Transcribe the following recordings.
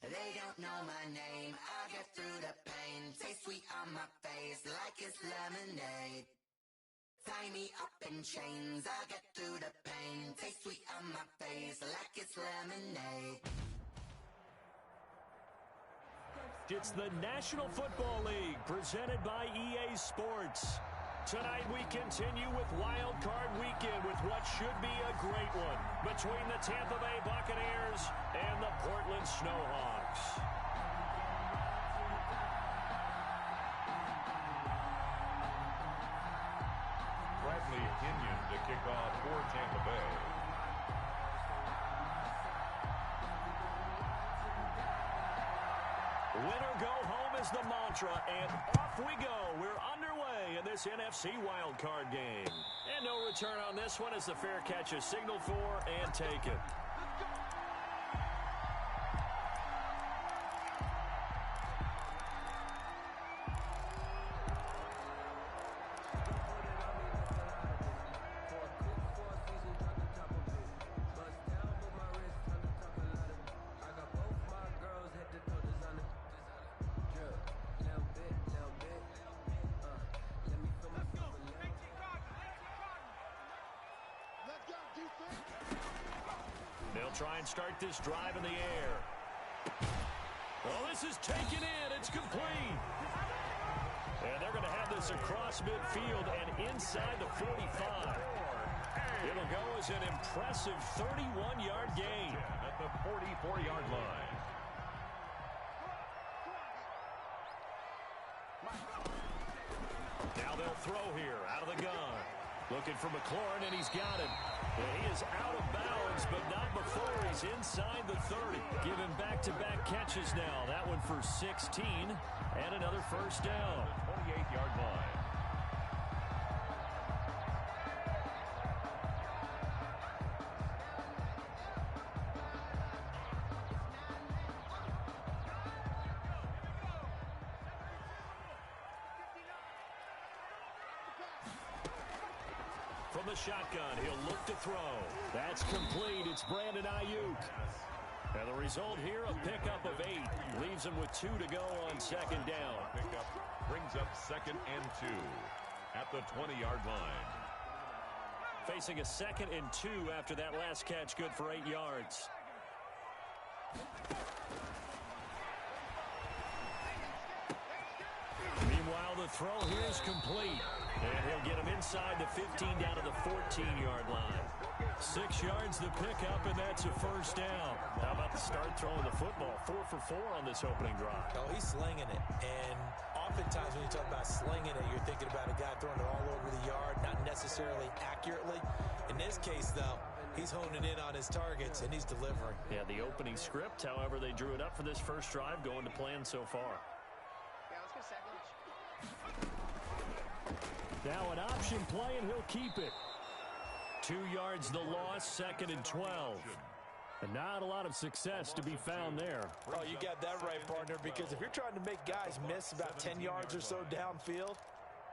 They don't know my name. I get through the pain. Taste sweet on my face like it's lemonade. Tie me up in chains. I get through the pain. Taste sweet on my face like it's lemonade. It's the National Football League presented by EA Sports. Tonight we continue with Wild Card Weekend with what should be a great one between the Tampa Bay Buccaneers and the Portland Snowhawks. Bradley Kenyon to kick off for Tampa Bay. Winner go home is the mantra, and off we go. We're underway in this NFC wildcard game. And no return on this one as the fair catch is signaled for and taken. They'll try and start this drive in the air. Well, this is taken in. It's complete. And they're going to have this across midfield and inside the 45. It'll go as an impressive 31-yard gain. At the 44-yard line. Now they'll throw here out of the gun. Looking for McLaurin, and he's got him. And he is out of bounds, but not before he's inside the 30. Giving back-to-back catches now. That one for 16, and another first down. 28-yard line. From the shotgun, he'll look to throw. That's complete. It's Brandon Ayuk. And the result here, a pickup of 8. Leaves him with 2 to go on second down. Pickup brings up 2nd and 2 at the 20-yard line. Facing a 2nd and 2 after that last catch, good for 8 yards. Meanwhile, the throw here is complete. And he'll get him inside the 15 down to the 14-yard line. 6 yards the pickup, and that's a first down. How about the start throwing the football? 4 for 4 on this opening drive. Oh, he's slinging it. And oftentimes when you talk about slinging it, you're thinking about a guy throwing it all over the yard, not necessarily accurately. In this case, though, he's honing in on his targets, and he's delivering. Yeah, the opening script, however, they drew it up for this first drive, going to plan so far. Now an option play, and he'll keep it. 2 yards the loss, 2nd and 12. And not a lot of success to be found there. Oh, you got that right, partner, because if you're trying to make guys miss about 10 yards or so downfield,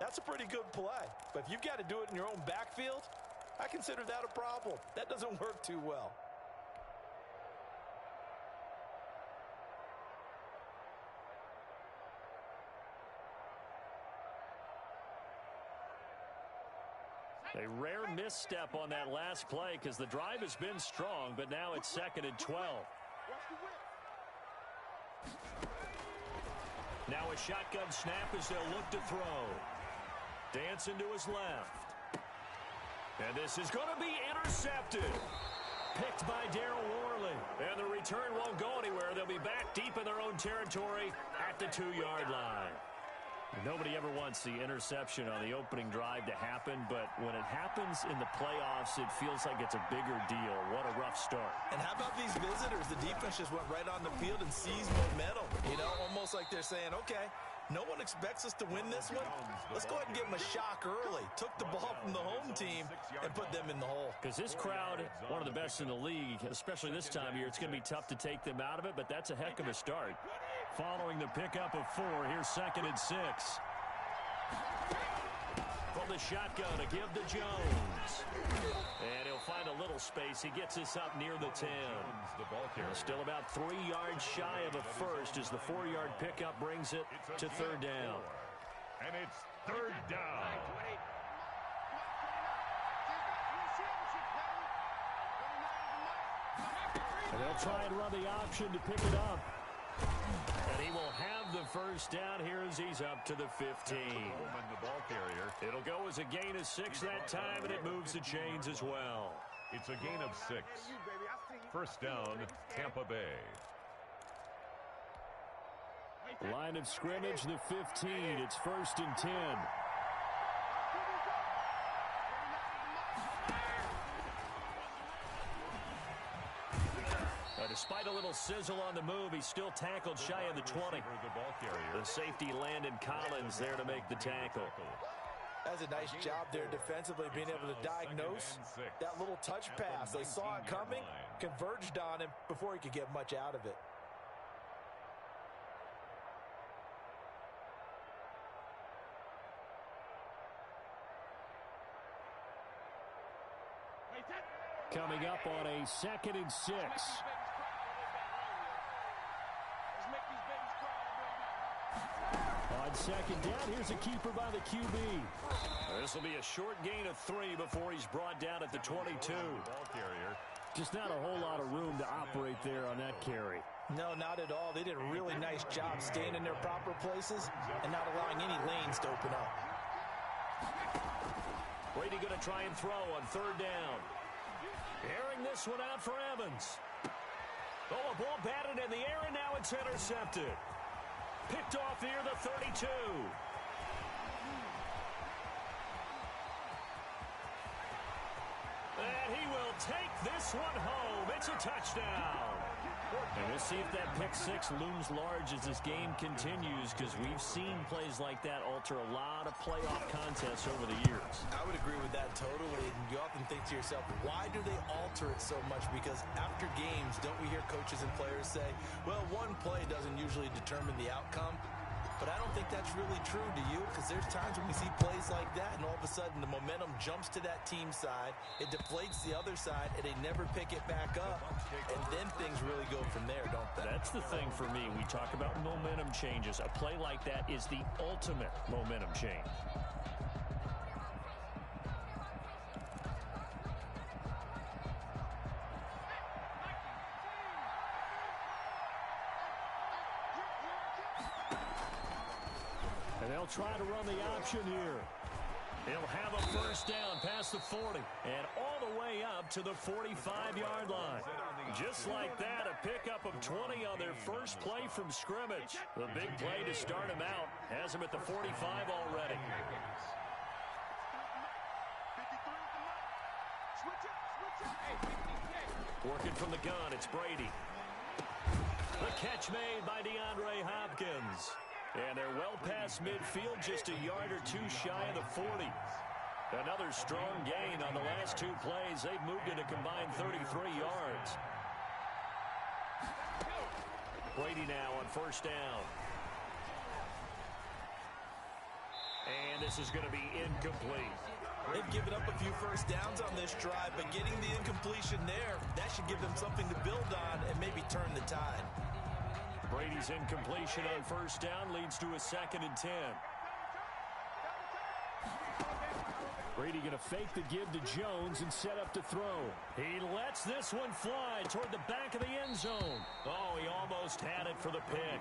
that's a pretty good play. But if you've got to do it in your own backfield, I consider that a problem. That doesn't work too well. A rare misstep on that last play because the drive has been strong, but now it's 2nd and 12. Now a shotgun snap as they'll look to throw. Dancing to his left. And this is going to be intercepted. Picked by Darryl Worley. And the return won't go anywhere. They'll be back deep in their own territory at the 2-yard line. Nobody ever wants the interception on the opening drive to happen, but when it happens in the playoffs, it feels like it's a bigger deal. What a rough start. And how about these visitors? The defense just went right on the field and seized momentum. You know, almost like they're saying, okay, no one expects us to win this one. Let's go ahead and give them a shock early. Took the ball from the home team and put them in the hole. Because this crowd, one of the best in the league, especially this time of year, it's going to be tough to take them out of it, but that's a heck of a start. Following the pickup of 4, here's 2nd and 6. The from the shotgun to give to Jones. And he'll find a little space. He gets this up near the 10. Still about 3 yards shy of a first as the 4-yard pickup brings it to third down. And it's third down. And they'll try and run the option to pick it up. And he will have the first down here as he's up to the 15. The ball carrier. It'll go as a gain of 6 that time, and it moves the chains as well. It's a gain of 6. First down, Tampa Bay. Line of scrimmage, the 15. It's 1st and 10. Despite a little sizzle on the move, he's still tackled shy of the 20. The safety Landon Collins there to make the tackle. That's a nice job there defensively, being able to diagnose that little touch pass. They saw it coming, converged on him before he could get much out of it. Coming up on a 2nd and 6. On 2nd down, here's a keeper by the QB. This will be a short gain of 3 before he's brought down at the 22. Just not a whole lot of room to operate there on that carry. No, not at all. They did a really nice job staying in their proper places and not allowing any lanes to open up. Brady going to try and throw on 3rd down. Airing this one out for Evans. Oh, a ball batted in the air, and now it's intercepted. Picked off near the 32. And he will take this one home. It's a touchdown. And we'll see if that pick 6 looms large as this game continues, because we've seen plays like that alter a lot of playoff contests over the years. I would agree with that totally. And you often think to yourself, why do they alter it so much? Because after games, don't we hear coaches and players say, well, one play doesn't usually determine the outcome? But I don't think that's really true, do you? Because there's times when we see plays like that, and all of a sudden the momentum jumps to that team side, it deflates the other side, and they never pick it back up, and then things really go from there, don't they? That's the thing for me. We talk about momentum changes. A play like that is the ultimate momentum change. And they'll try to run the option here. He'll have a first down past the 40 and all the way up to the 45-yard line. Just like that, a pickup of 20 on their first play from scrimmage. The big play to start him out has him at the 45 already. Working from the gun, it's Brady. The catch made by DeAndre Hopkins. And they're well past midfield, just a yard or 2 shy of the 40. Another strong gain on the last 2 plays. They've moved it a combined 33 yards. Brady now on first down. And this is going to be incomplete. They've given up a few first downs on this drive, but getting the incompletion there, that should give them something to build on and maybe turn the tide. Brady's incompletion on first down leads to a 2nd and 10. Brady going to fake the give to Jones and set up to throw. He lets this one fly toward the back of the end zone. Oh, he almost had it for the pick.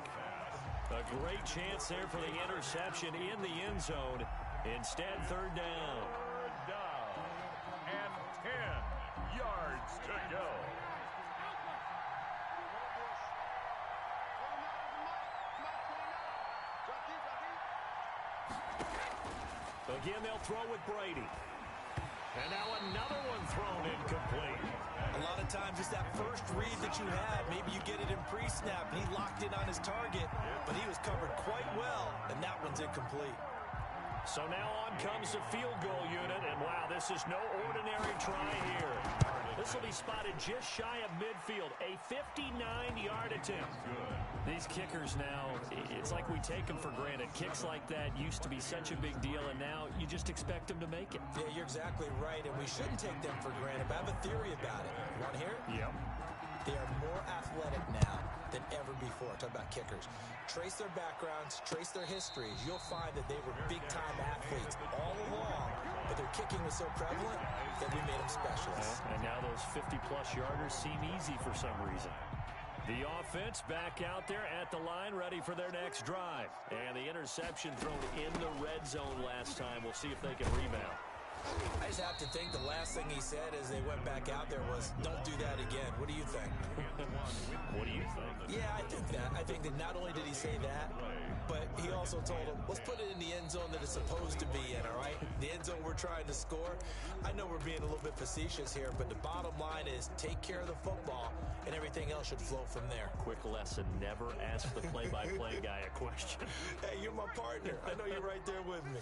A great chance there for the interception in the end zone. Instead, 3rd down. Third down and 10 yards to go. Again, they'll throw with Brady. And now another one thrown incomplete. A lot of times it's that first read that you have. Maybe you get it in pre-snap. He locked in on his target, but he was covered quite well, and that one's incomplete. So now on comes the field goal unit, and wow, this is no ordinary try here. This will be spotted just shy of midfield. A 59-yard attempt. These kickers now, it's like we take them for granted. Kicks like that used to be such a big deal, and now you just expect them to make it. Yeah, you're exactly right, and we shouldn't take them for granted. But I have a theory about it. You want to hear it? Yep. They are more athletic now than ever before. Talk about kickers. Trace their backgrounds, trace their histories. You'll find that they were big-time athletes all along, but their kicking was so prevalent that we made them specialists. And now those 50-plus yarders seem easy for some reason. The offense back out there at the line, ready for their next drive. And the interception thrown in the red zone last time. We'll see if they can rebound. I just have to think the last thing he said as they went back out there was, don't do that again. What do you think? What do you think? Yeah, I think that. I think that not only did he say that, but he also told him, let's put it in the end zone that it's supposed to be in, all right? The end zone we're trying to score. I know we're being a little bit facetious here, but the bottom line is take care of the football, and everything else should flow from there. Quick lesson, never ask the play-by-play guy a question. Hey, you're my partner. I know you're right there with me.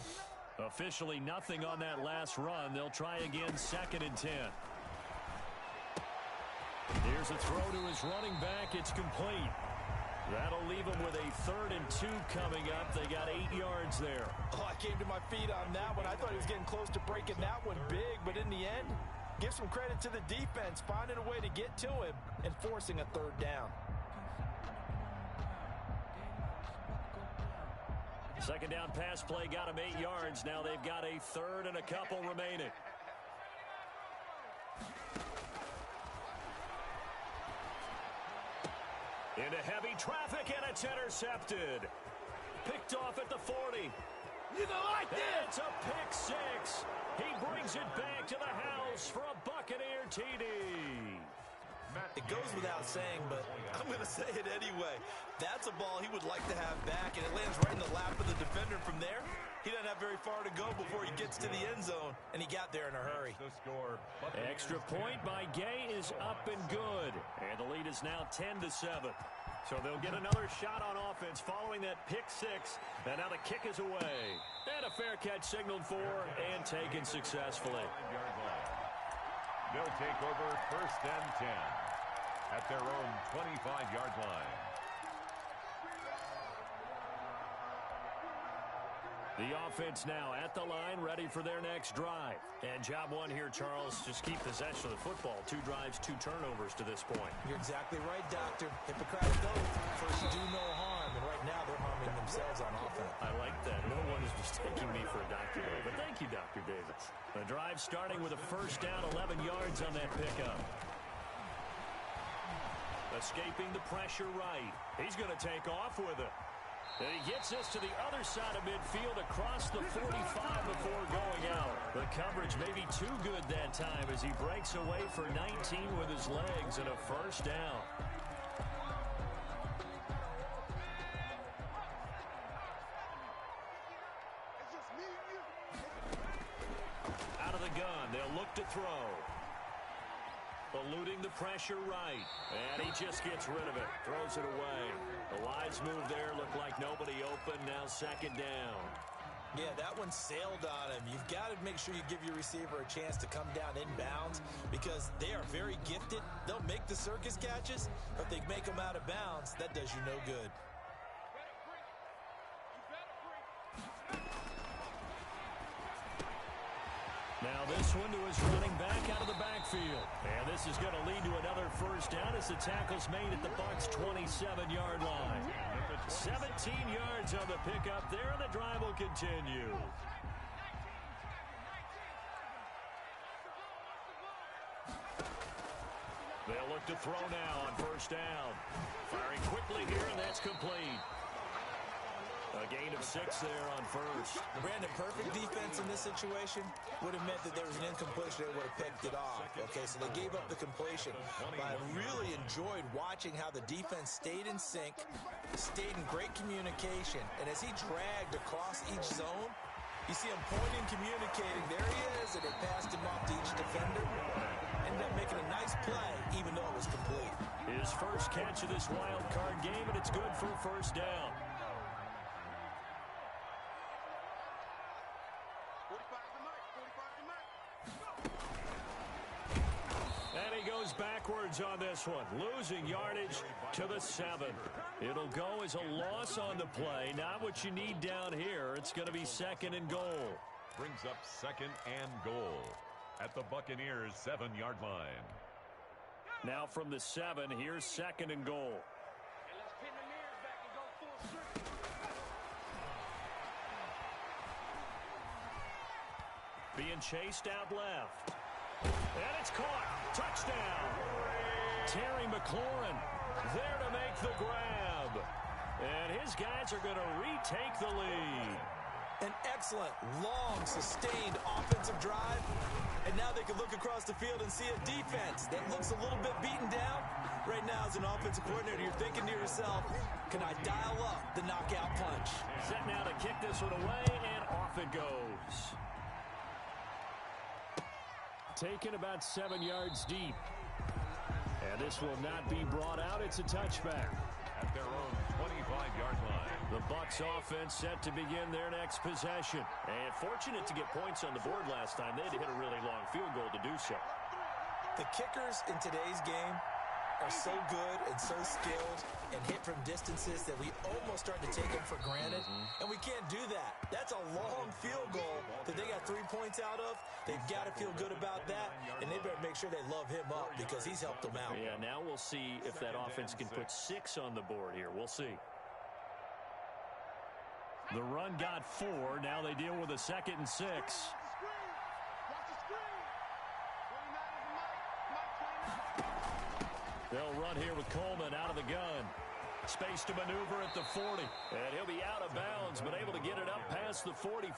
Officially nothing on that last run. They'll try again, 2nd and 10. Here's a throw to his running back. It's complete. That'll leave him with a 3rd and 2 coming up. They got 8 yards there. Oh, I came to my feet on that one. I thought he was getting close to breaking that one big, but in the end, give some credit to the defense, finding a way to get to him and forcing a 3rd down. 2nd down pass play got him 8 yards. Now they've got a 3rd and a couple remaining. Into heavy traffic, and it's intercepted. Picked off at the 40. You don't like this? It's a pick 6. He brings it back to the house for a Buccaneer TD. It goes without saying, but I'm going to say it anyway. That's a ball he would like to have back, and it lands right in the lap of the defender. From there, he doesn't have very far to go before he gets to the end zone, and he got there in a hurry. Extra point by Gay is up and good, and the lead is now 10-7. So they'll get another shot on offense following that pick 6, and now the kick is away. And a fair catch signaled for and taken successfully. They'll take over 1st and 10 at their own 25-yard line. The offense now at the line, ready for their next drive. And job one here, Charles, just keep possession of the football. 2 drives, 2 turnovers to this point. You're exactly right, Doctor. Hippocratic oath. First, you do no harm, and right now they're harming themselves on offense. I like that. No one is mistaking me for a Dr. Davis. But thank you, Dr. Davis. The drive starting with a 1st down, 11 yards on that pickup. Escaping the pressure right. He's going to take off with it. And he gets this to the other side of midfield across the 45 before going out. The coverage may be too good that time as he breaks away for 19 with his legs and a 1st down. Out of the gun, they'll look to throw. Eluding the pressure right. And he just gets rid of it. Throws it away. The lines move there. Look like nobody open. Now 2nd down. Yeah, that one sailed on him. You've got to make sure you give your receiver a chance to come down inbounds because they are very gifted. They'll make the circus catches, but if they make them out of bounds, that does you no good. Now this one to his running back out of the backfield. And this is going to lead to another 1st down as the tackle's made at the Bucs' 27-yard line. 17 yards on the pickup there, and the drive will continue. They'll look to throw now on 1st down. Firing quickly here, and that's complete. A gain of 6 there on 1st. Brandon, perfect defense in this situation would have meant that there was an incompletion. They would have picked it off. Okay, so they gave up the completion. But I really enjoyed watching how the defense stayed in sync, stayed in great communication. And as he dragged across each zone, you see him pointing, communicating. There he is, and they passed him off to each defender. Ended up making a nice play, even though it was complete. His first catch of this wild card game, and it's good for a 1st down. And he goes backwards on this one, losing yardage to the 7. It'll go as a loss on the play. Not what you need down here. It's going to be 2nd and goal. Brings up 2nd and goal at the Buccaneers' 7-yard line. Now from the 7, here's 2nd and goal. Being chased out left. And it's caught. Touchdown. Terry McLaurin there to make the grab. And his guys are going to retake the lead. An excellent, long, sustained offensive drive. And now they can look across the field and see a defense that looks a little bit beaten down. Right now, as an offensive coordinator, you're thinking to yourself, can I dial up the knockout punch? Set now to kick this one away, and off it goes. Taken about 7 yards deep. And this will not be brought out. It's a touchback. At their own 25-yard line. The Bucs offense set to begin their next possession. And fortunate to get points on the board last time. They had to hit a really long field goal to do so. The kickers in today's game are so good and so skilled and hit from distances that we almost start to take them for granted. And we can't do that. That's a long field goal that they got 3 points out of. They've got to feel good about that, and they better make sure they love him up because he's helped them out. Yeah, now we'll see if that offense can put 6 on the board here. We'll see. The run got 4. Now they deal with a 2nd and 6. They'll run here with Coleman out of the gun. Space to maneuver at the 40. And he'll be out of bounds, but able to get it up past the 45.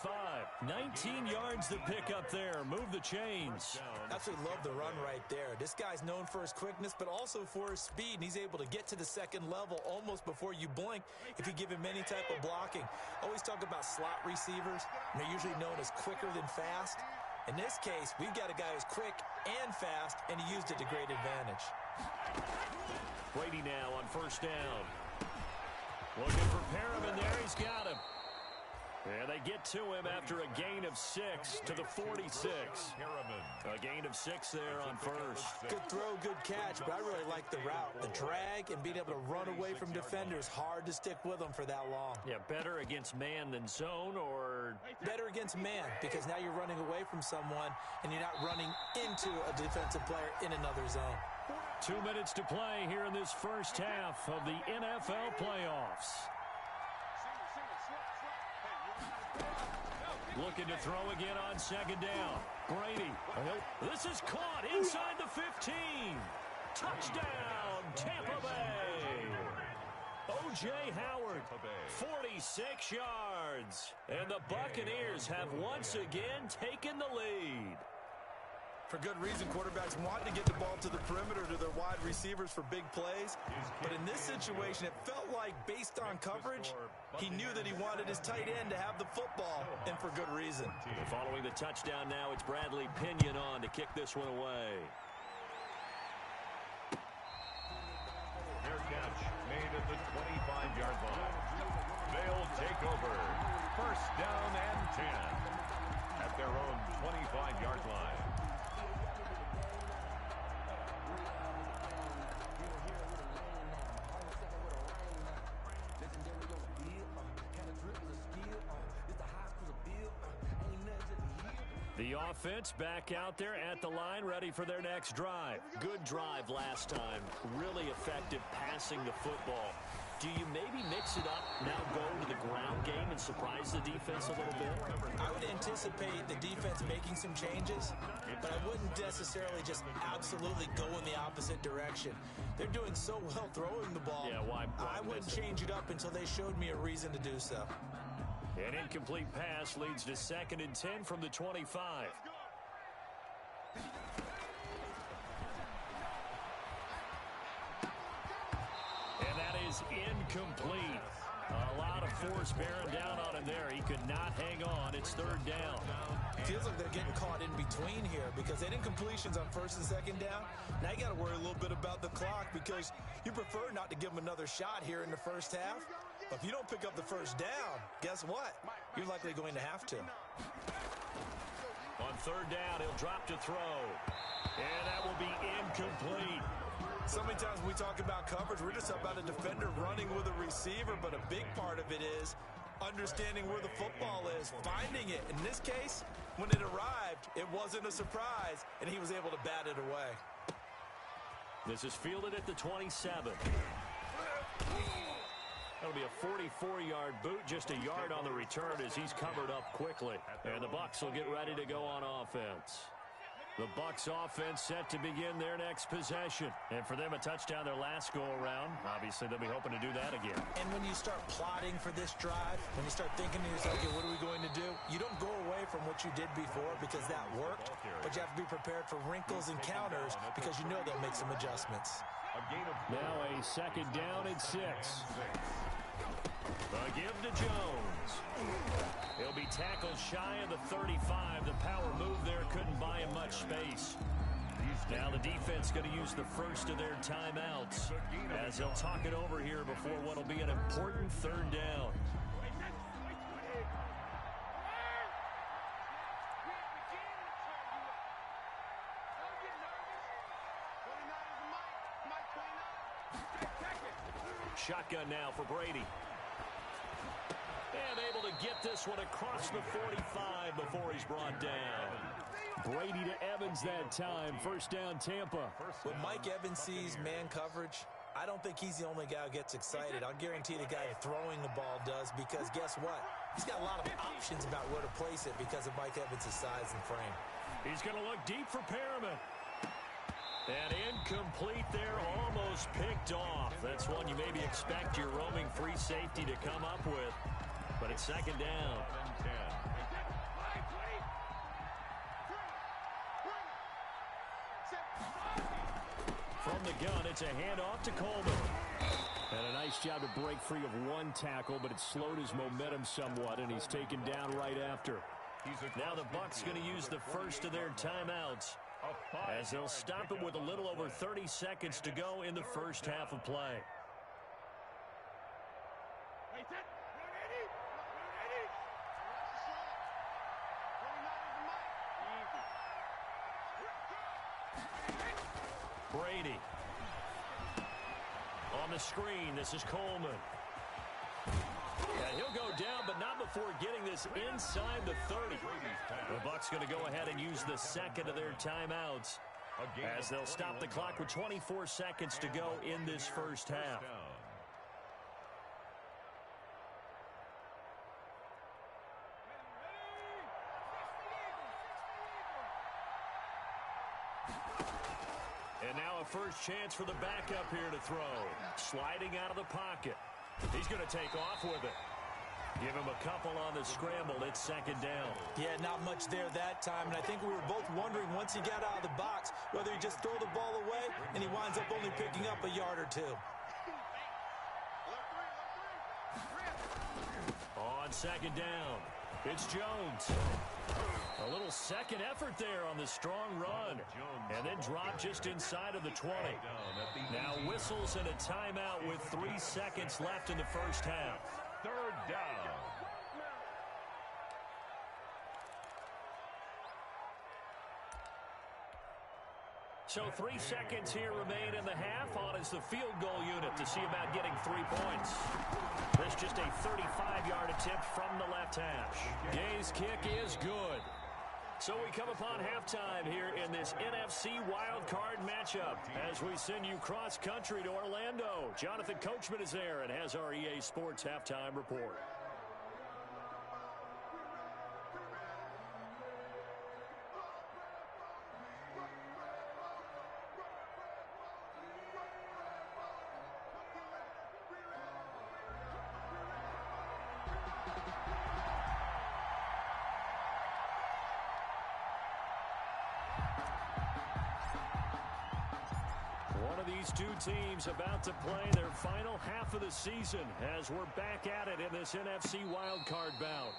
19 yards to pick up there. Move the chains. Absolutely love the run right there. This guy's known for his quickness, but also for his speed. And he's able to get to the 2nd level almost before you blink if you give him any type of blocking. Always talk about slot receivers. And they're usually known as quicker than fast. In this case, we've got a guy who's quick and fast, and he used it to great advantage. Brady now on 1st down. Looking for Perriman there. He's got him. And they get to him after a gain of 6 to the 46. A gain of 6 there on 1st. Good throw, good catch, but I really like the route. The drag and being able to run away from defenders. Hard to stick with them for that long. Yeah, better against man than zone, or better against man, because now you're running away from someone and you're not running into a defensive player in another zone. 2 minutes to play here in this first half of the NFL playoffs. Looking to throw again on 2nd down. Brady. This is caught inside the 15. Touchdown, Tampa Bay. O.J. Howard, 46 yards. And the Buccaneers have once again taken the lead. For good reason, quarterbacks want to get the ball to the perimeter to their wide receivers for big plays. But in this situation, it felt like, based on coverage, he knew that he wanted his tight end to have the football, and for good reason. Following the touchdown now, it's Bradley Pinion on to kick this one away. Fair catch made at the 25-yard line. They'll take over. 1st down and 10 at their own 25-yard line. The offense back out there at the line, ready for their next drive. Good drive last time. Really effective passing the football. Do you maybe mix it up, now go to the ground game and surprise the defense a little bit? I would anticipate the defense making some changes, but I wouldn't necessarily just absolutely go in the opposite direction. They're doing so well throwing the ball. Yeah, why I wouldn't change it up until they showed me a reason to do so. An incomplete pass leads to 2nd and 10 from the 25. And that is incomplete. A lot of force bearing down on him there. He could not hang on. It's 3rd down. Feels like they're getting caught in between here because they did incompletions on 1st and 2nd down. Now you got to worry a little bit about the clock because you prefer not to give them another shot here in the first half. But if you don't pick up the 1st down, guess what? You're likely going to have to. On third down, he'll drop to throw. And that will be incomplete. So many times when we talk about coverage, we're just about a defender running with a receiver, but a big part of it is understanding where the football is, finding it. In this case, when it arrived, it wasn't a surprise, and he was able to bat it away. This is fielded at the 27. That'll be a 44-yard boot, just a yard on the return as he's covered up quickly. And the Bucs will get ready to go on offense. The Bucs offense set to begin their next possession. And for them, a touchdown their last go-around. Obviously, they'll be hoping to do that again. And when you start plotting for this drive, when you start thinking to yourself, okay, what are we going to do? You don't go away from what you did before because that worked, but you have to be prepared for wrinkles and counters because you know they'll make some adjustments. Now a second down and 6. The give to Jones. He'll be tackled shy of the 35. The power move there couldn't buy him much space. Now the defense going to use the first of their timeouts as they'll talk it over here before what will be an important third down. Shotgun now for Brady. And able to get this one across the 45 before he's brought down. Brady to Evans that time. First down, Tampa. When Mike Evans sees man coverage, I don't think he's the only guy who gets excited. I'll guarantee the guy throwing the ball does, because guess what? He's got a lot of options about where to place it because of Mike Evans' size and frame. He's going to look deep for Perriman. And incomplete there, almost picked off. That's one you maybe expect your roaming free safety to come up with. But it's second down. From the gun, it's a handoff to Coleman. And a nice job to break free of one tackle, but it slowed his momentum somewhat, and he's taken down right after. Now the Bucs going to use the first of their timeouts as they'll stop it with a little over 30 seconds to go in the first half of play. Brady. On the screen, this is Coleman. And he'll go down, but not before getting this inside the 30. The Bucs going to go ahead and use the second of their timeouts as they'll stop the clock with 24 seconds to go in this first half. And now a first chance for the backup here to throw. Sliding out of the pocket. He's going to take off with it. Give him a couple on the scramble. It's second down. Yeah, not much there that time. And I think we were both wondering once he got out of the box whether he just throw the ball away and he winds up only picking up a yard or two. On second down, it's Jones. A little second effort there on the strong run. And then drop just inside of the 20. Now whistles and a timeout with 3 seconds left in the first half. Third down. So 3 seconds here remain in the half. On is the field goal unit to see about getting 3 points. This just a 35-yard attempt from the left hash. Gay's kick is good. So we come upon halftime here in this NFC wildcard matchup as we send you cross-country to Orlando. Jonathan Coachman is there and has our EA Sports halftime report. One of these two teams about to play their final half of the season as we're back at it in this NFC wildcard bout.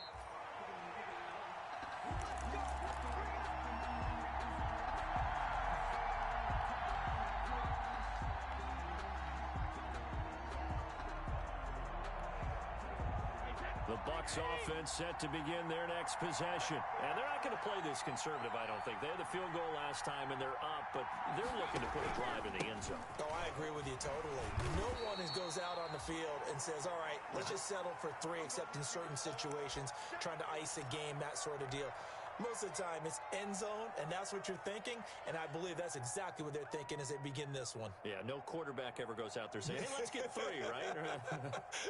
The Bucs offense set to begin their next possession. And they're not going to play this conservative, I don't think. They had the field goal last time, and they're up, but they're looking to put a drive in the end zone. Oh, I agree with you totally. No one goes out on the field and says, all right, let's just settle for 3, except in certain situations, trying to ice a game, that sort of deal. Most of the time, it's end zone, and that's what you're thinking, and I believe that's exactly what they're thinking as they begin this one. Yeah, no quarterback ever goes out there saying, hey, let's get 3, right?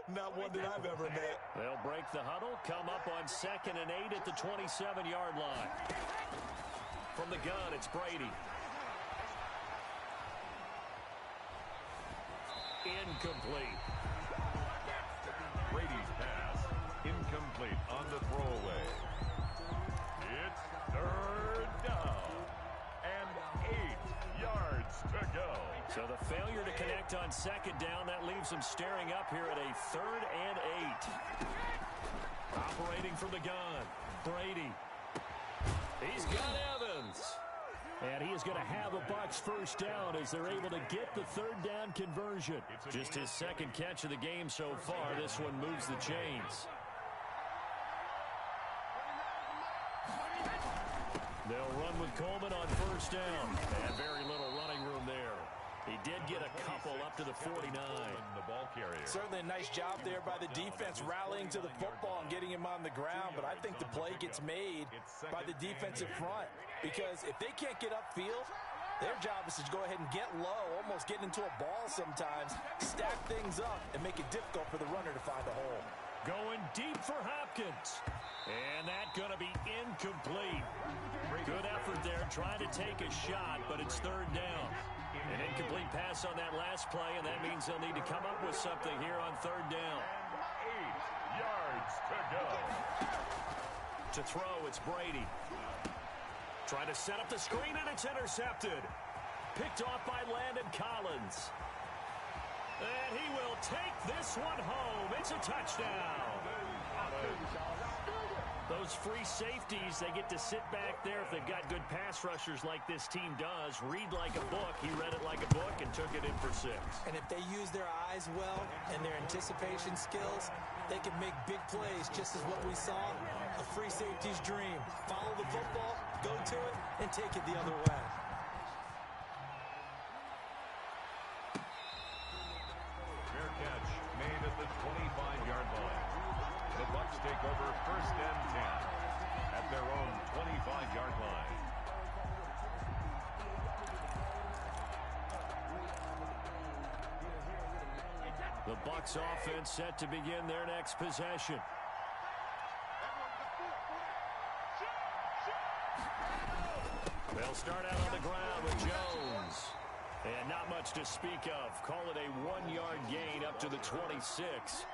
Not one that I've ever met. They'll break the huddle, come up on 2nd and 8 at the 27-yard line. From the gun, it's Brady. Incomplete. Brady's pass, incomplete on the throwaway. It's 3rd down and 8 yards to go. So the failure to connect on 2nd down, that leaves them staring up here at a 3rd and 8. Operating from the gun, Brady. He's got Evans. And he is going to have a Bucs first down as they're able to get the 3rd down conversion. Just his 2nd catch of the game so far. This one moves the chains. They'll run with Coleman on 1st down. And very little running room there. He did get a couple up to the 49. The ball carrier. Certainly a nice job there by the defense rallying to the football and getting him on the ground, but I think the play gets made by the defensive front because if they can't get upfield, their job is to go ahead and get low, almost get into a ball sometimes, stack things up, and make it difficult for the runner to find a hole. Going deep for Hopkins. And that's going to be incomplete. Good effort there trying to take a shot, but it's 3rd down. An incomplete pass on that last play, and that means they'll need to come up with something here on 3rd down. 8 yards to go. To throw, it's Brady. Trying to set up the screen, and it's intercepted. Picked off by Landon Collins. And he will take this one home. It's a touchdown. Those free safeties, they get to sit back there if they've got good pass rushers like this team does. Read like a book. He read it like a book and took it in for 6. And if they use their eyes well and their anticipation skills, they can make big plays, just as what we saw, a free safety's dream. Follow the football, go to it, and take it the other way. Fair catch made at the 25-yard line. The Bucs take over 1st and 10 at their own 25-yard line. The Bucs offense set to begin their next possession. They'll start out on the ground with Jones. And not much to speak of. Call it a 1-yard gain up to the 26.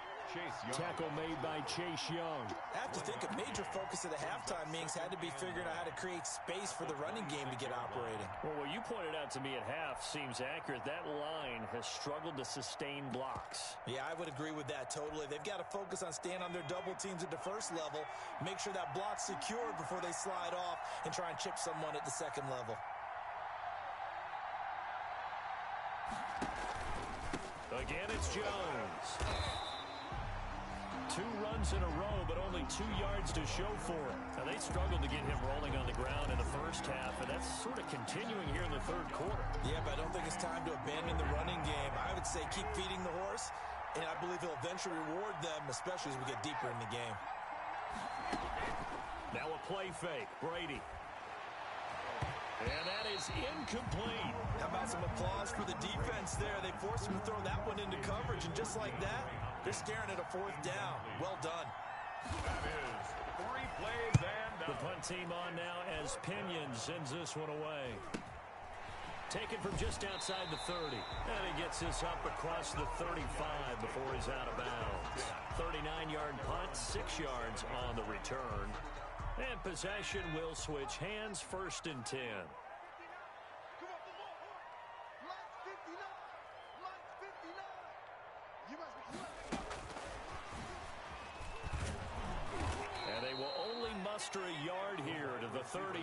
Tackle made by Chase Young. I have to think a major focus of the halftime meetings had to be figuring out how to create space for the running game to get operating. Well, what you pointed out to me at half seems accurate. That line has struggled to sustain blocks. Yeah, I would agree with that totally. They've got to focus on staying on their double teams at the first level, make sure that block's secured before they slide off and try and chip someone at the second level. Again, it's Jones. 2 runs in a row, but only 2 yards to show for it. Now, they struggled to get him rolling on the ground in the first half, and that's sort of continuing here in the 3rd quarter. Yeah, but I don't think it's time to abandon the running game. I would say keep feeding the horse, and I believe he'll eventually reward them, especially as we get deeper in the game. Now a play fake. Brady. And that is incomplete. How about some applause for the defense there? They forced him to throw that one into coverage, and just like that, they're staring at a 4th down. Well done. That is 3 plays and the punt team on now as Pinion sends this one away. Taken from just outside the 30. And he gets this up across the 35 before he's out of bounds. 39-yard punt, 6 yards on the return. And possession will switch hands, 1st and 10. And they will only muster a yard here to the 38.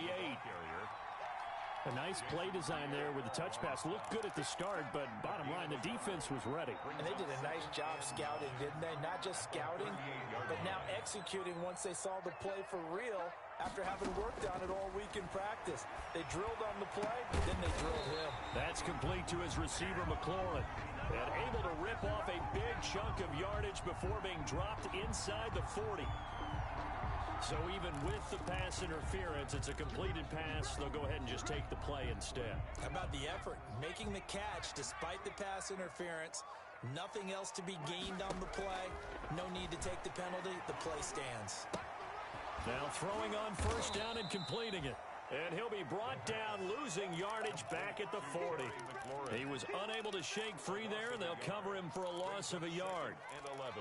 A nice play design there with the touch pass. Looked good at the start, but bottom line, the defense was ready. And they did a nice job scouting, didn't they? Not just scouting, but now executing once they saw the play for real after having worked on it all week in practice. They drilled on the play, then they drilled him. That's complete to his receiver, McLaurin. And able to rip off a big chunk of yardage before being dropped inside the 40. So even with the pass interference, it's a completed pass. They'll go ahead and just take the play instead. How about the effort? Making the catch despite the pass interference. Nothing else to be gained on the play. No need to take the penalty. The play stands. Now throwing on first down and completing it. And he'll be brought down, losing yardage back at the 40. He was unable to shake free there, and they'll cover him for a loss of a yard. And 11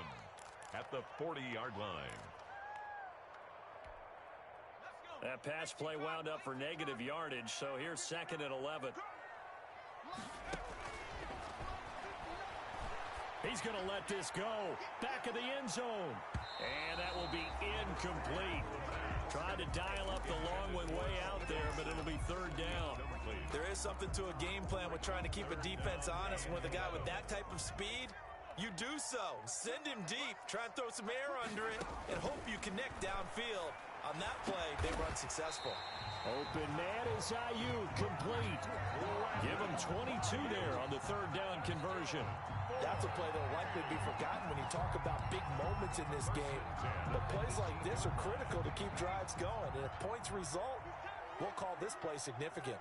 at the 40-yard line. That pass play wound up for negative yardage, so here's second and 11. He's going to let this go. Back of the end zone. And that will be incomplete. Tried to dial up the long one way out there, but it'll be third down. There is something to a game plan with trying to keep a defense honest. And with a guy with that type of speed, you do so. Send him deep. Try and throw some air under it and hope you connect downfield. On that play, they were unsuccessful. Open man is Ayuk, complete. Give him 22 there on the third down conversion. That's a play that will likely be forgotten when you talk about big moments in this game. But plays like this are critical to keep drives going. And if points result, we'll call this play significant.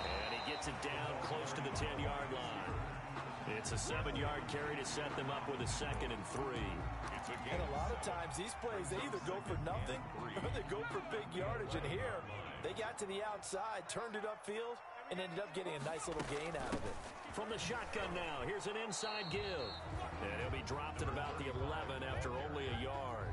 And he gets it down close to the 10-yard line. It's a 7-yard carry to set them up with a 2nd and 3. And a lot of times, these plays, they either go for nothing or they go for big yardage. And here, they got to the outside, turned it upfield, and ended up getting a nice little gain out of it. From the shotgun now, here's an inside give. And he'll be dropped at about the 11 after only a yard.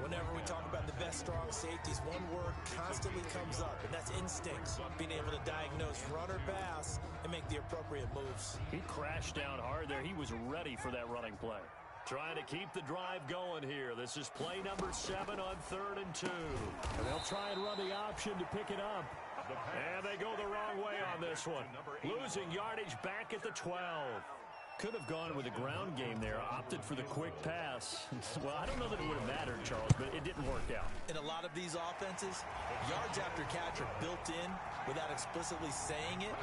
Whenever we talk about the best strong safeties, one word constantly comes up, and that's instincts. Being able to diagnose run or pass and make the appropriate moves. He crashed down hard there. He was ready for that running play. Trying to keep the drive going here. This is play number 7 on 3rd and 2. And they'll try and run the option to pick it up. And they go the wrong way on this one. Losing yardage back at the 12. Could have gone with a ground game there. Opted for the quick pass. Well, I don't know that it would have mattered, Charles, but it didn't work out. In a lot of these offenses, yards after catch are built in without explicitly saying it.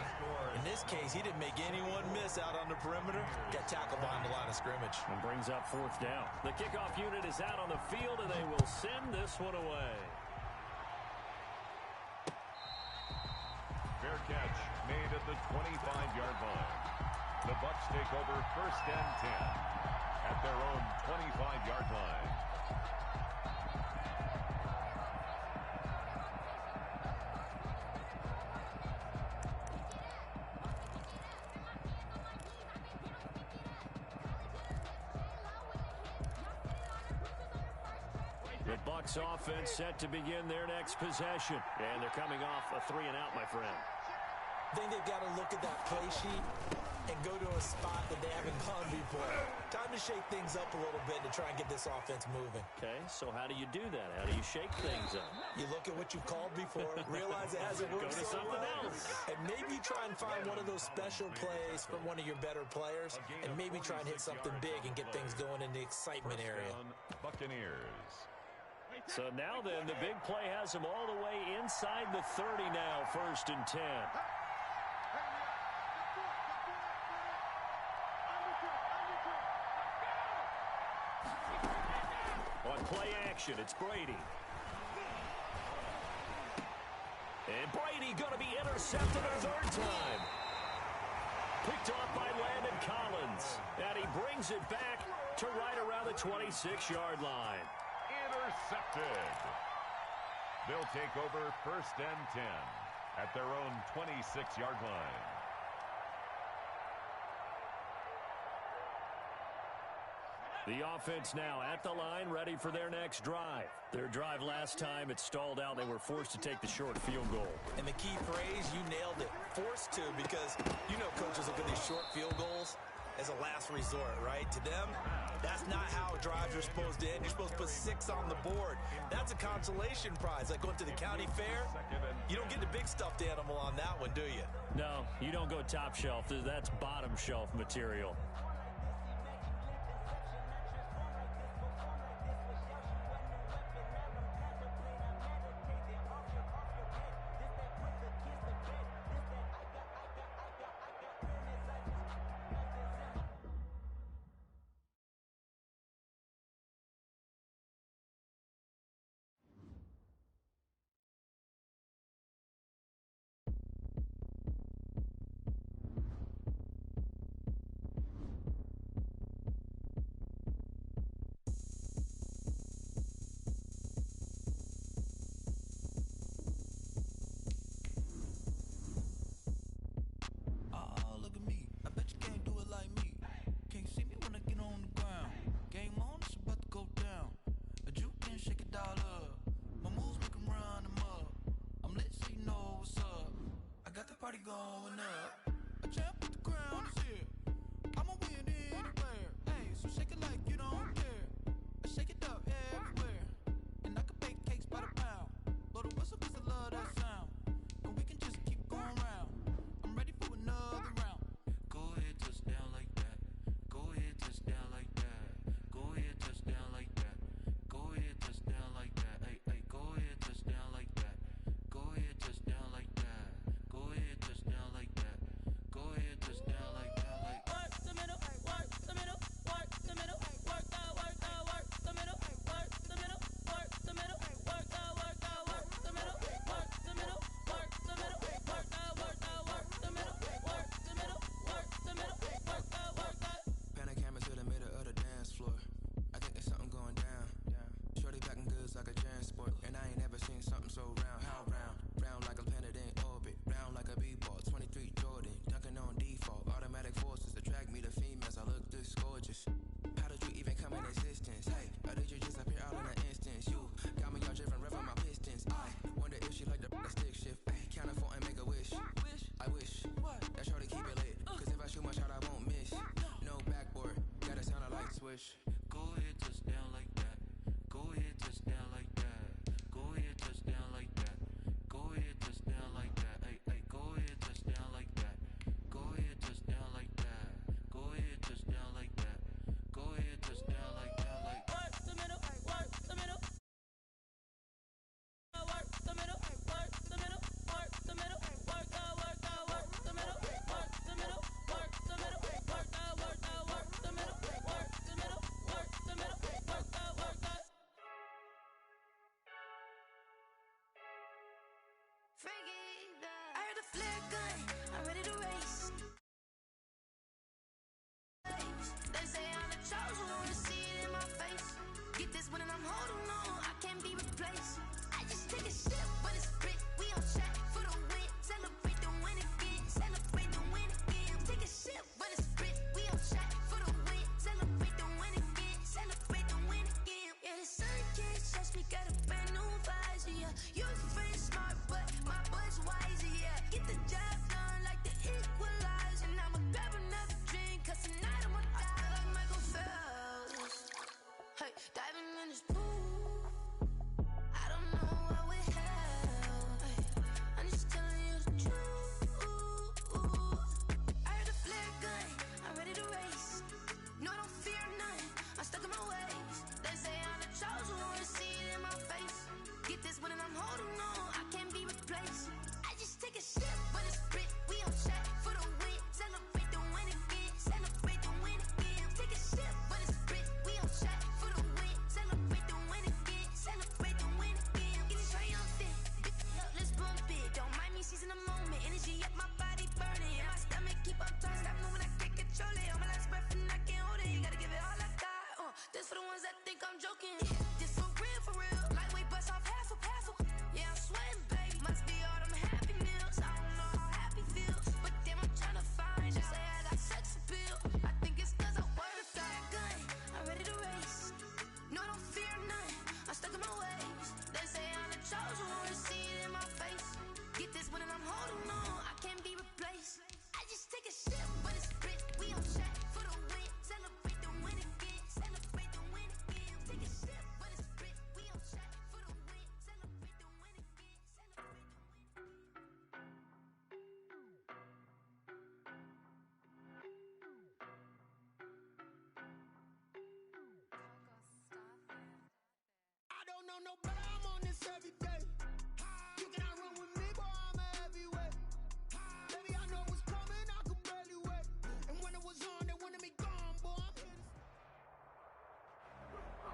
In this case, he didn't make anyone miss out on the perimeter. Got tackled behind the line of scrimmage. And brings up 4th down. The kickoff unit is out on the field, and they will send this one away. Fair catch made at the 25-yard line. The Bucs take over 1st and 10 at their own 25-yard line. The Bucs offense set to begin their next possession. And they're coming off a 3-and-out, my friend. I think they've got to look at that play sheet and go to a spot that they haven't gone before. Time to shake things up a little bit to try and get this offense moving. Okay, so how do you do that? How do you shake things up? You look at what you've called before, realize it hasn't worked Go to so something well, else. and maybe try and find one of those special plays from one of your better players, and maybe try and hit something big and get things going in the excitement area. Buccaneers. So now then, the big play has them all the way inside the 30 now, 1st and 10. On play action, it's Brady. And Brady going to be intercepted a 3rd time. Picked off by Landon Collins. And he brings it back to right around the 26-yard line. Intercepted. They'll take over 1st and 10 at their own 26-yard line. The offense now at the line, ready for their next drive. Their drive last time, it stalled out. They were forced to take the short field goal. And the key phrase, you nailed it. Forced to, because you know coaches look at these short field goals, as a last resort, right? To them, that's not how drives are supposed to end. You're supposed to put 6 on the board. That's a consolation prize, like going to the county fair. You don't get the big stuffed animal on that one, do you? No, you don't go top shelf. That's bottom shelf material. Going up, a champ with the crown is here. I'ma win anywhere. Hey, so shake it like you don't care. I shake it up everywhere, and I can bake cakes by the pound. Blow the whistle 'cause I love that sound, and we can just keep going round. I'm ready for another round. Go ahead, touch down like that. Go ahead, touch down like that. Go ahead, touch down like that. Go ahead, touch down like that. Hey, hey, go ahead, touch down like that. Go ahead, touch down like that. Go ahead, touch down like that.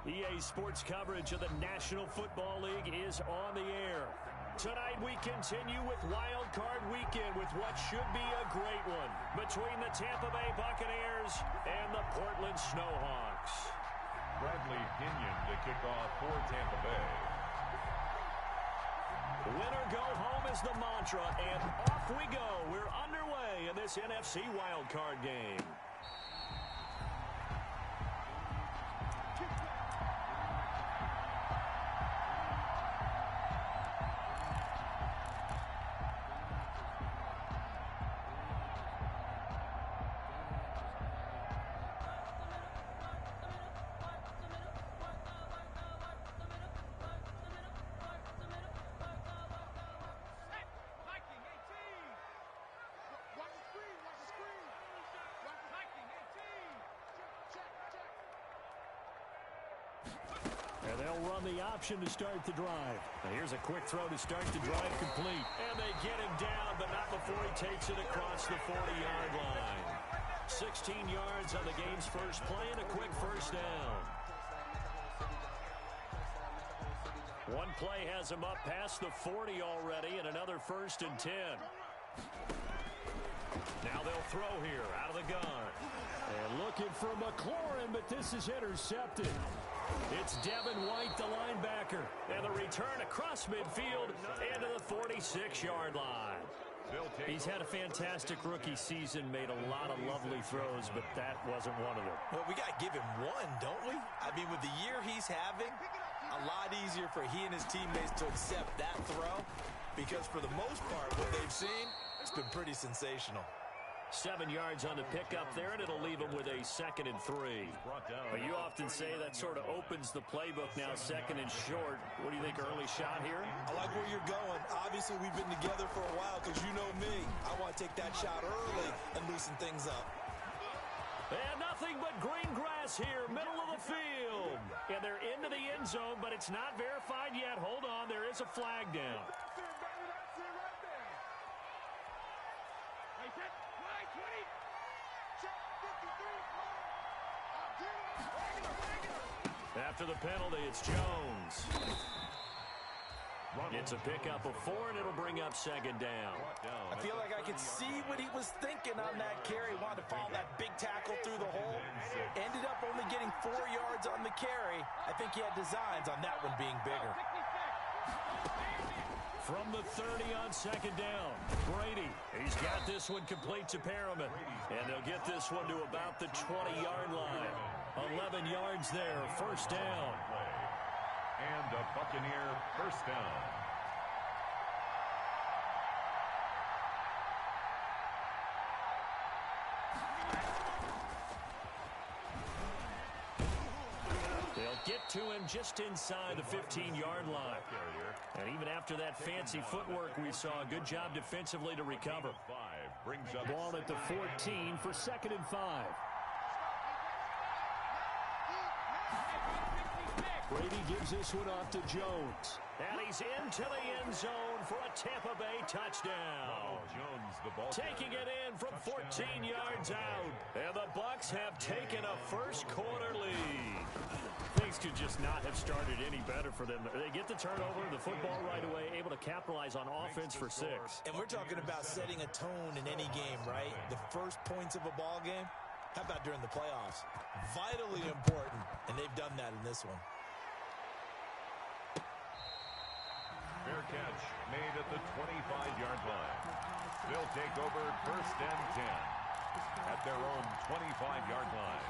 EA Sports coverage of the National Football League is on the air. Tonight we continue with Wild Card Weekend with what should be a great one between the Tampa Bay Buccaneers and the Portland Snowhawks. Bradley Pinion to kick off for Tampa Bay. Win or go home is the mantra, and off we go. We're underway in this NFC Wild Card game. And they'll run the option to start the drive. Now here's a quick throw to start the drive complete. And they get him down, but not before he takes it across the 40-yard line. 16 yards on the game's first play and a quick first down. One play has him up past the 40 already, and another 1st and 10. Now they'll throw here out of the gun. And looking for McLaurin, but this is intercepted. It's Devin White, the linebacker, and the return across midfield into the 46-yard line. He's had a fantastic rookie season, made a lot of lovely throws, but that wasn't one of them. Well, we got to give him one, don't we? I mean, with the year he's having, a lot easier for he and his teammates to accept that throw, because for the most part, what they've seen, it's been pretty sensational. 7 yards on the pickup there, and it'll leave him with a 2nd and 3. But you often say that sort of opens the playbook now, 2nd and short. What do you think, early shot here? I like where you're going. Obviously, we've been together for a while because you know me. I want to take that shot early and loosen things up. And nothing but green grass here, middle of the field. And they're into the end zone, but it's not verified yet. Hold on, there is a flag down. After the penalty, it's Jones. It's a pickup of 4, and it'll bring up 2nd down. I feel like I could see what he was thinking on that carry. Wanted to follow that big tackle through the hole. Ended up only getting 4 yards on the carry. I think he had designs on that one being bigger. From the 30 on 2nd down, Brady. He's got this one complete to Perriman. And they'll get this one to about the 20-yard line. 11 yards there, 1st down. And a Buccaneer 1st down. They'll get to him just inside the 15-yard line. And even after that fancy footwork we saw, a good job defensively to recover. Ball at the 14 for 2nd and 5. Brady gives this one off to Jones. And he's into the end zone for a Tampa Bay touchdown. Jones, the ball taking it in from 14 yards out. And the Bucs have taken a first-quarter lead. Things could just not have started any better for them. They get the turnover, the football right away, able to capitalize on offense for 6. And we're talking about setting a tone in any game, right? The first points of a ball game. How about during the playoffs? Vitally important, and they've done that in this one. Fair catch made at the 25-yard line. They'll take over 1st and 10 at their own 25-yard line.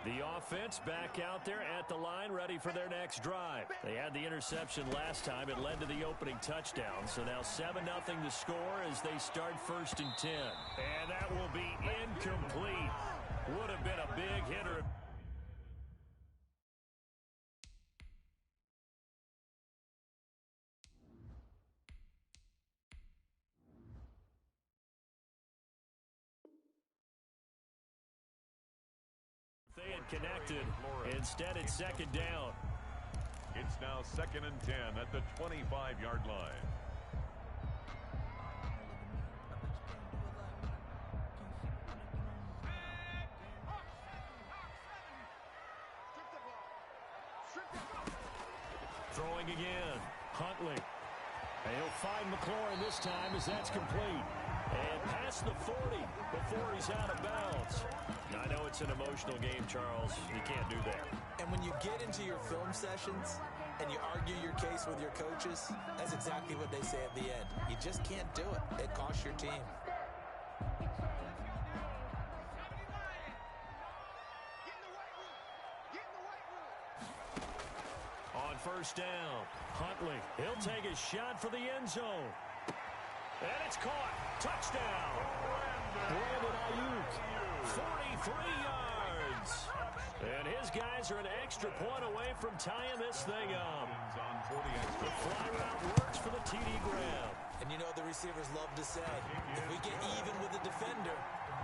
The offense back out there at the line, ready for their next drive. They had the interception last time. It led to the opening touchdown. So now 7-0 the score as they start 1st and 10. And that will be incomplete. Would have been a big hitter. They had connected. Instead, it's 2nd down. It's now 2nd and 10 at the 25-yard line. Throwing again. Huntley. And he'll find McLaurin this time as that's complete. And past the 40 before he's out of bounds. Now, I know it's an emotional game, Charles. You can't do that. And when you get into your film sessions and you argue your case with your coaches, that's exactly what they say at the end. You just can't do it. It costs your team. On first down, Huntley. He'll take a shot for the end zone. And it's caught. Touchdown. Brandon Ayuk. 43 yards. And his guys are an extra point away from tying this thing up. The fly route works for the TD grab. And you know the receivers love to say, if we get even with the defender,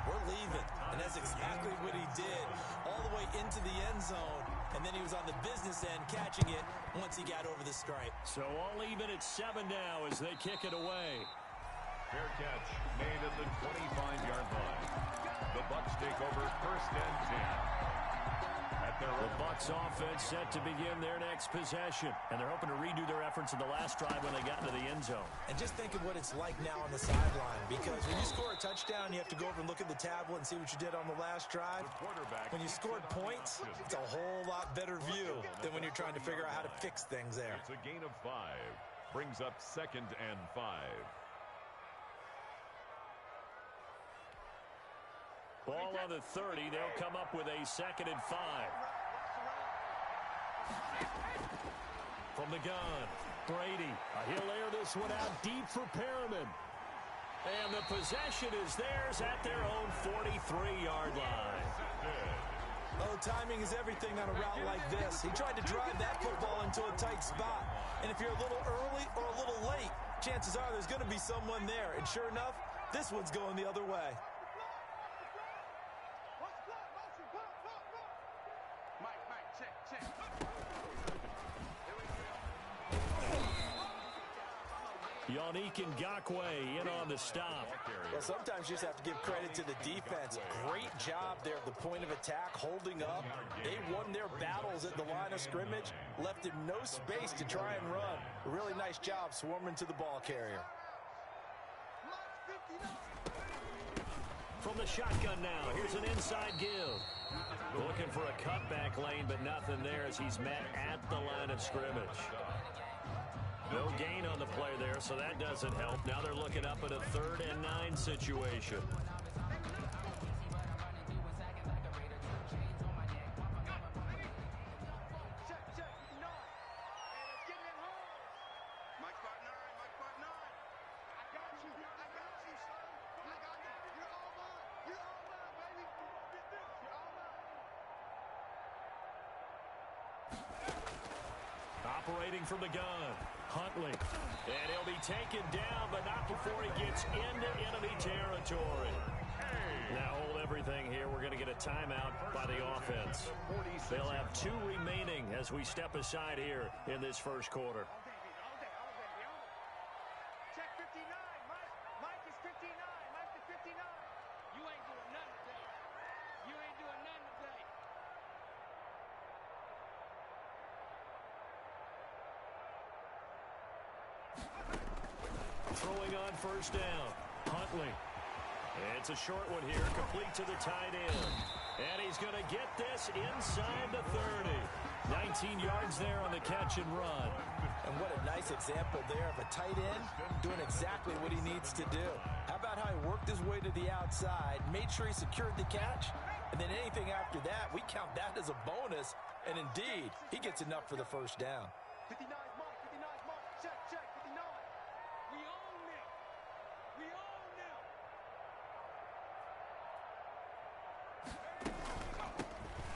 we're leaving. And that's exactly what he did. All the way into the end zone. And then he was on the business end catching it once he got over the stripe. So all even at 7 now as they kick it away. Fair catch made at the 25-yard line. The Bucs take over first and 10. The Bucs offense set to begin their next possession. And they're hoping to redo their efforts in the last drive when they got into the end zone. And just think of what it's like now on the sideline. Because when you score a touchdown, you have to go over and look at the tablet and see what you did on the last drive. When you scored points, it's a whole lot better view than when you're trying to figure out how to fix things there. It's a gain of 5. Brings up 2nd and 5. Ball on the 30. They'll come up with a 2nd and 5. From the gun, Brady. He'll air this one out deep for Perriman. And the possession is theirs at their own 43-yard line. Oh, timing is everything on a route like this. He tried to drive that football into a tight spot. And if you're a little early or a little late, chances are there's going to be someone there. And sure enough, this one's going the other way. Yannick Ngakoue in on the stop. Well, sometimes you just have to give credit to the defense. Great job there at the point of attack, holding up. They won their battles at the line of scrimmage, left him no space to try and run. A really nice job swarming to the ball carrier. From the shotgun now, here's an inside give. Looking for a cutback lane, but nothing there as he's met at the line of scrimmage. No gain on the play there, so that doesn't help. Now they're looking up at a 3rd and 9 situation. Operating from the gun, Huntley. And he'll be taken down, but not before he gets into enemy territory. Now hold everything here. We're going to get a timeout by the offense. They'll have 2 remaining as we step aside here in this first quarter. Check 59. Mike is 59. Mike is 59. You ain't doing nothing today. You ain't doing nothing today. Throwing on first down, Huntley. It's a short one here, complete to the tight end. And he's going to get this inside the 30. 19 yards there on the catch and run. And what a nice example there of a tight end doing exactly what he needs to do. How about how he worked his way to the outside, made sure he secured the catch, and then anything after that, we count that as a bonus. And indeed, he gets enough for the first down. 59 Mike, 59 Mike. Check, 59. We own them. We own them.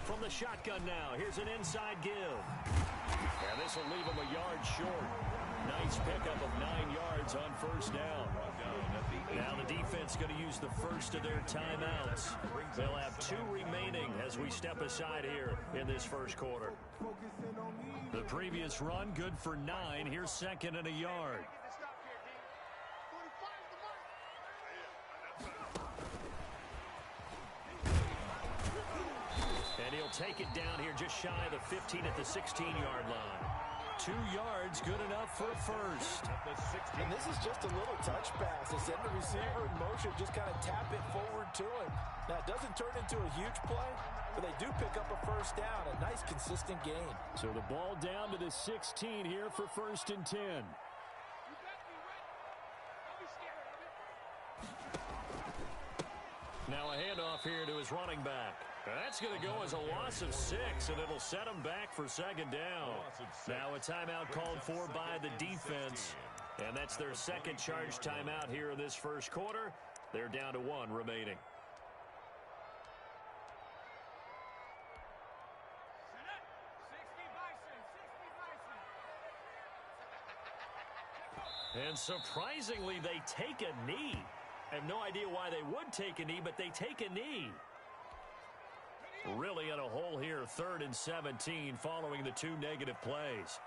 From the shotgun now, here's an inside give. And this will leave him a yard short. Nice pickup of 9 yards on first down. Now the defense going to use the first of their timeouts. They'll have 2 remaining as we step aside here in this first quarter. The previous run, good for 9. Here's 2nd and a yard. And he'll take it down here just shy of the 15 at the 16-yard line. 2 yards, good enough for a first. And this is just a little touch pass. They send the receiver in motion, just kind of tap it forward to him. Now, it doesn't turn into a huge play, but they do pick up a first down, a nice, consistent gain. So the ball down to the 16 here for 1st and 10. Now a handoff here to his running back. That's going to go as a loss of 6, and it'll set him back for 2nd down. Now a timeout called for by the defense, and that's their 2nd charge timeout here in this 1st quarter. They're down to 1 remaining. And surprisingly, they take a knee. I have no idea why they would take a knee, but they take a knee. Really in a hole here, 3rd and 17 following the 2 negative plays.